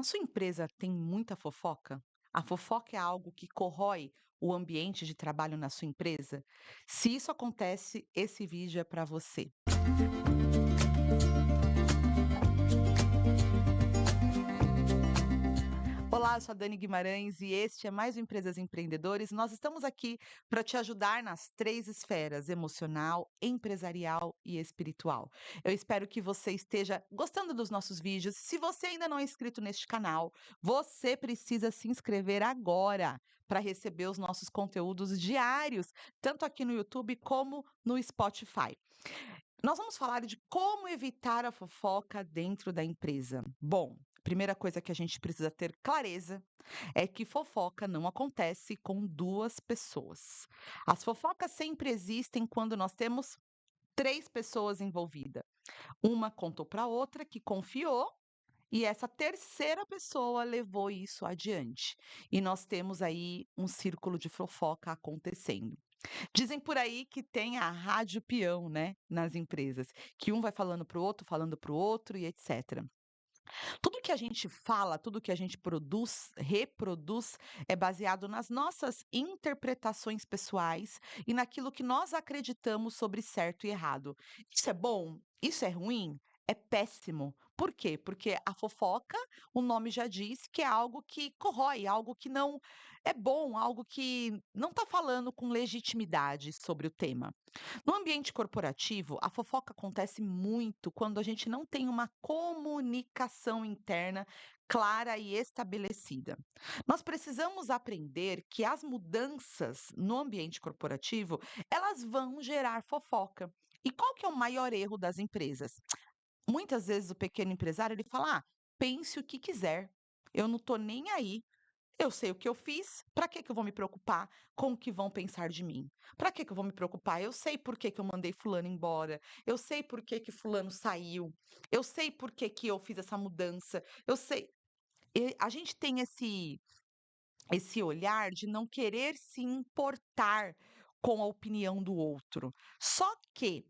Na sua empresa tem muita fofoca? A fofoca é algo que corrói o ambiente de trabalho na sua empresa? Se isso acontece, esse vídeo é para você. Olá, eu sou a Dani Guimarães e este é mais o Empresas Empreendedores. Nós estamos aqui para te ajudar nas três esferas: emocional, empresarial e espiritual. Eu espero que você esteja gostando dos nossos vídeos. Se você ainda não é inscrito neste canal, você precisa se inscrever agora para receber os nossos conteúdos diários, tanto aqui no YouTube como no Spotify. Nós vamos falar de como evitar a fofoca dentro da empresa. Bom, primeira coisa que a gente precisa ter clareza é que fofoca não acontece com duas pessoas. As fofocas sempre existem quando nós temos três pessoas envolvidas. Uma contou para outra que confiou e essa terceira pessoa levou isso adiante. E nós temos aí um círculo de fofoca acontecendo. Dizem por aí que tem a rádio peão, né, nas empresas, que um vai falando para o outro e etcétera. Tudo que a gente fala, tudo que a gente produz, reproduz, é baseado nas nossas interpretações pessoais e naquilo que nós acreditamos sobre certo e errado. Isso é bom? Isso é ruim? É péssimo. Por quê? Porque a fofoca, o nome já diz que é algo que corrói, algo que não é bom, algo que não está falando com legitimidade sobre o tema. No ambiente corporativo, a fofoca acontece muito quando a gente não tem uma comunicação interna clara e estabelecida. Nós precisamos aprender que as mudanças no ambiente corporativo, elas vão gerar fofoca. E qual que é o maior erro das empresas? Muitas vezes o pequeno empresário ele fala: pense o que quiser. Eu não estou nem aí, eu sei o que eu fiz, para que que eu vou me preocupar com o que vão pensar de mim? Para que que eu vou me preocupar? Eu sei por que que eu mandei fulano embora, eu sei por que que fulano saiu, eu sei por que que eu fiz essa mudança, eu sei. A gente tem esse olhar de não querer se importar com a opinião do outro. Só que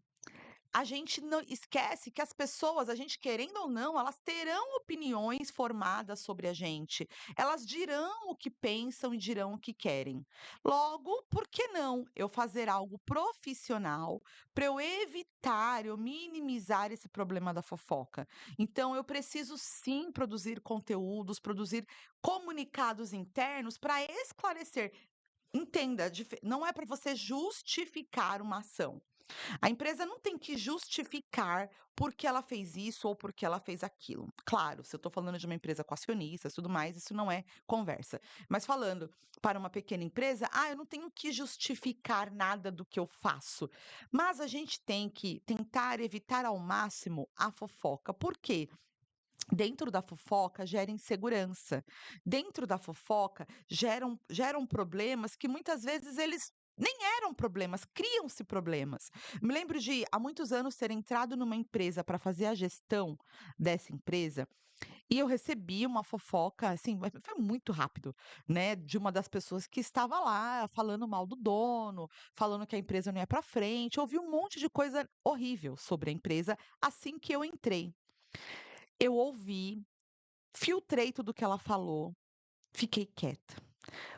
a gente não esquece que as pessoas, a gente querendo ou não, elas terão opiniões formadas sobre a gente. Elas dirão o que pensam e dirão o que querem. Logo, por que não eu fazer algo profissional para eu evitar, eu minimizar esse problema da fofoca? Então, eu preciso sim produzir conteúdos, produzir comunicados internos para esclarecer. Entenda, não é para você justificar uma ação. A empresa não tem que justificar por que ela fez isso ou por que ela fez aquilo. Claro, se eu estou falando de uma empresa com acionistas, tudo mais, isso não é conversa. Mas falando para uma pequena empresa, eu não tenho que justificar nada do que eu faço. Mas a gente tem que tentar evitar ao máximo a fofoca. Por quê? Dentro da fofoca gera insegurança. Dentro da fofoca geram problemas que muitas vezes eles nem eram problemas, criam-se problemas. Me lembro de há muitos anos ter entrado numa empresa para fazer a gestão dessa empresa e eu recebi uma fofoca, assim, foi muito rápido, né, de uma das pessoas que estava lá falando mal do dono, falando que a empresa não ia para frente. Ouvi um monte de coisa horrível sobre a empresa assim que eu entrei. Eu ouvi, filtrei tudo que ela falou, fiquei quieta.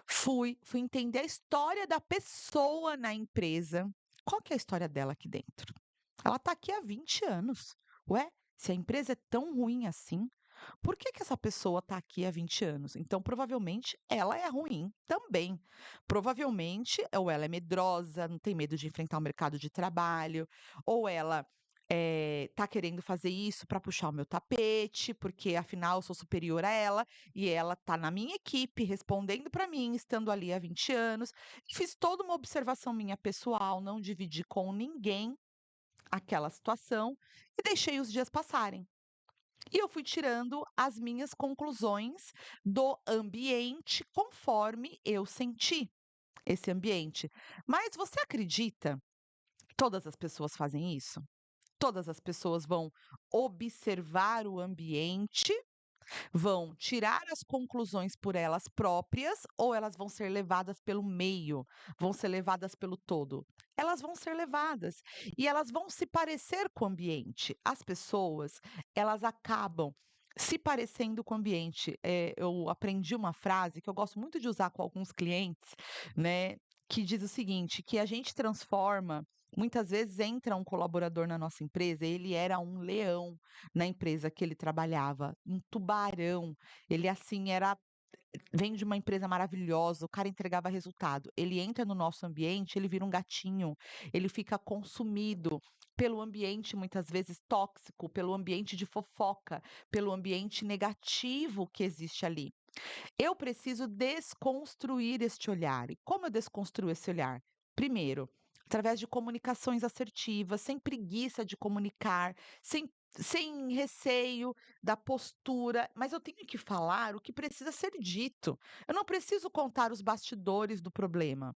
Fui entender a história da pessoa na empresa. Qual que é a história dela aqui dentro? Ela está aqui há 20 anos. Ué, se a empresa é tão ruim assim, por que que essa pessoa está aqui há 20 anos? Então, provavelmente, ela é ruim também. Provavelmente, ou ela é medrosa, não tem medo de enfrentar o mercado de trabalho, ou ela tá querendo fazer isso para puxar o meu tapete, porque afinal eu sou superior a ela e ela tá na minha equipe, respondendo para mim, estando ali há 20 anos. Fiz toda uma observação minha pessoal, não dividi com ninguém aquela situação e deixei os dias passarem. E eu fui tirando as minhas conclusões do ambiente conforme eu senti esse ambiente. Mas você acredita que todas as pessoas fazem isso? Todas as pessoas vão observar o ambiente, vão tirar as conclusões por elas próprias ou elas vão ser levadas pelo meio, vão ser levadas pelo todo? Elas vão ser levadas e elas vão se parecer com o ambiente. As pessoas, elas acabam se parecendo com o ambiente. Eu aprendi uma frase que eu gosto muito de usar com alguns clientes, né, que diz o seguinte, que a gente transforma muitas vezes entra um colaborador na nossa empresa, ele era um leão na empresa que ele trabalhava, um tubarão, ele assim era vem de uma empresa maravilhosa, o cara entregava resultado. Ele entra no nosso ambiente, ele vira um gatinho, ele fica consumido pelo ambiente muitas vezes tóxico, pelo ambiente de fofoca, pelo ambiente negativo que existe ali. Eu preciso desconstruir este olhar. E como eu desconstruo esse olhar? Primeiro, através de comunicações assertivas, sem preguiça de comunicar, sem receio da postura, mas eu tenho que falar o que precisa ser dito. Eu não preciso contar os bastidores do problema.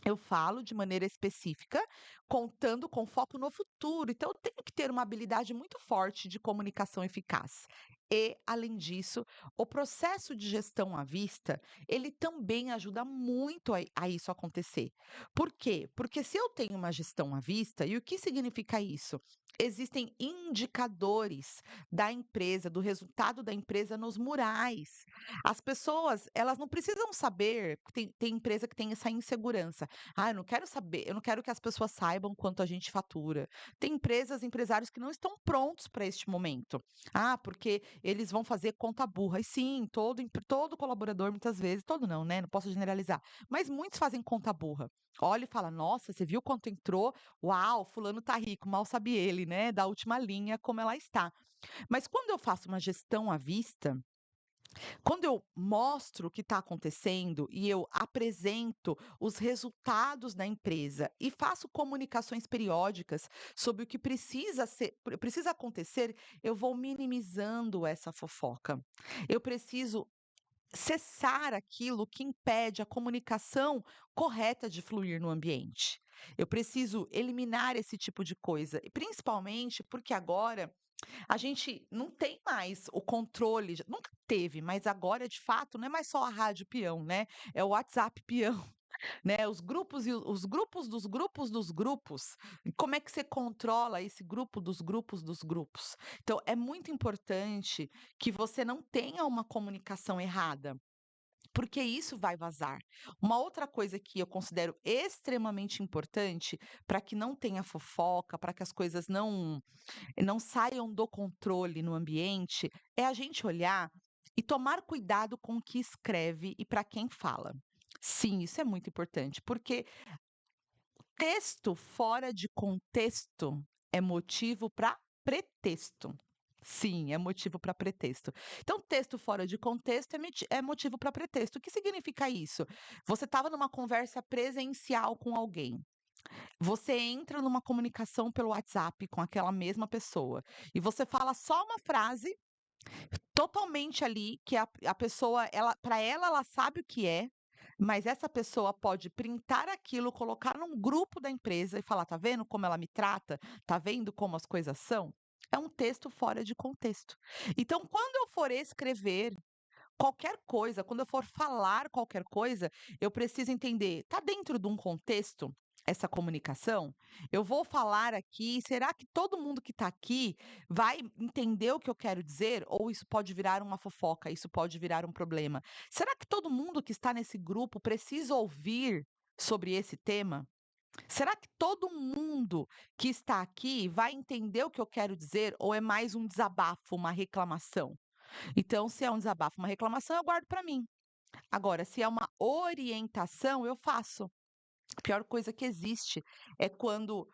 Eu falo de maneira específica, contando com foco no futuro. Então, eu tenho que ter uma habilidade muito forte de comunicação eficaz. E, além disso, o processo de gestão à vista, ele também ajuda muito a isso acontecer. Por quê? Porque se eu tenho uma gestão à vista, e o que significa isso? Existem indicadores da empresa, do resultado da empresa nos murais. As pessoas, elas não precisam saber, tem empresa que tem essa insegurança. "Ah, eu não quero saber, eu não quero que as pessoas saibam quanto a gente fatura". Tem empresas, empresários que não estão prontos para este momento. "Ah, porque eles vão fazer conta burra". E sim, todo colaborador muitas vezes todo não, né, não posso generalizar, mas muitos fazem conta burra. Olha e fala: "Nossa, você viu quanto entrou? Uau, fulano tá rico", mal sabe ele, né, da última linha como ela está. Mas quando eu faço uma gestão à vista, quando eu mostro o que está acontecendo e eu apresento os resultados da empresa e faço comunicações periódicas sobre o que precisa acontecer, eu vou minimizando essa fofoca. Eu preciso cessar aquilo que impede a comunicação correta de fluir no ambiente. Eu preciso eliminar esse tipo de coisa, e principalmente porque agora a gente não tem mais o controle, nunca teve, mas agora de fato não é mais só a rádio peão, né, é o WhatsApp peão, né, os grupos e os grupos dos grupos dos grupos. E como é que você controla esse grupo dos grupos dos grupos? Então é muito importante que você não tenha uma comunicação errada, porque isso vai vazar. Uma outra coisa que eu considero extremamente importante para que não tenha fofoca, para que as coisas não saiam do controle no ambiente, é a gente olhar e tomar cuidado com o que escreve e para quem fala. Sim, isso é muito importante, porque texto fora de contexto é motivo para pretexto. Sim, é motivo para pretexto. Então, texto fora de contexto é motivo para pretexto. O que significa isso? Você estava numa conversa presencial com alguém. Você entra numa comunicação pelo WhatsApp com aquela mesma pessoa e você fala só uma frase totalmente ali que a pessoa, ela para ela sabe o que é, mas essa pessoa pode printar aquilo, colocar num grupo da empresa e falar: "Tá vendo como ela me trata? Tá vendo como as coisas são?". É um texto fora de contexto. Então, quando eu for escrever qualquer coisa, quando eu for falar qualquer coisa, eu preciso entender, tá dentro de um contexto essa comunicação? Eu vou falar aqui, será que todo mundo que está aqui vai entender o que eu quero dizer? Ou isso pode virar uma fofoca, isso pode virar um problema? Será que todo mundo que está nesse grupo precisa ouvir sobre esse tema? Será que todo mundo que está aqui vai entender o que eu quero dizer? Ou é mais um desabafo, uma reclamação? Então, se é um desabafo, uma reclamação, eu guardo para mim. Agora, se é uma orientação, eu faço. A pior coisa que existe é quando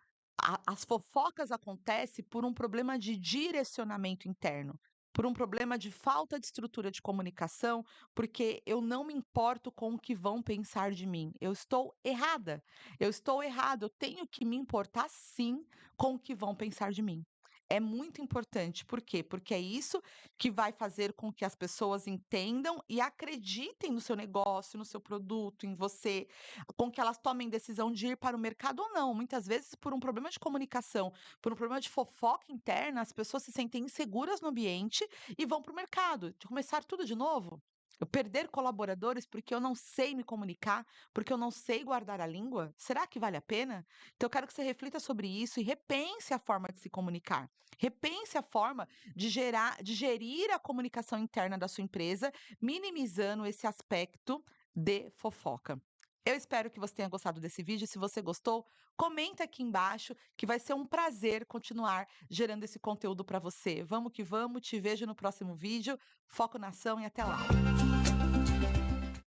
as fofocas acontecem por um problema de direcionamento interno, por um problema de falta de estrutura de comunicação, porque eu não me importo com o que vão pensar de mim. Eu estou errada. Eu estou errada. Eu tenho que me importar sim com o que vão pensar de mim. É muito importante. Por quê? Porque é isso que vai fazer com que as pessoas entendam e acreditem no seu negócio, no seu produto, em você, com que elas tomem decisão de ir para o mercado ou não. Muitas vezes, por um problema de comunicação, por um problema de fofoca interna, as pessoas se sentem inseguras no ambiente e vão para o mercado, de começar tudo de novo. Eu perder colaboradores porque eu não sei me comunicar, porque eu não sei guardar a língua? Será que vale a pena? Então, eu quero que você reflita sobre isso e repense a forma de se comunicar. Repense a forma de gerir a comunicação interna da sua empresa, minimizando esse aspecto de fofoca. Eu espero que você tenha gostado desse vídeo. Se você gostou, comenta aqui embaixo, que vai ser um prazer continuar gerando esse conteúdo para você. Vamos que vamos, te vejo no próximo vídeo. Foco na ação e até lá.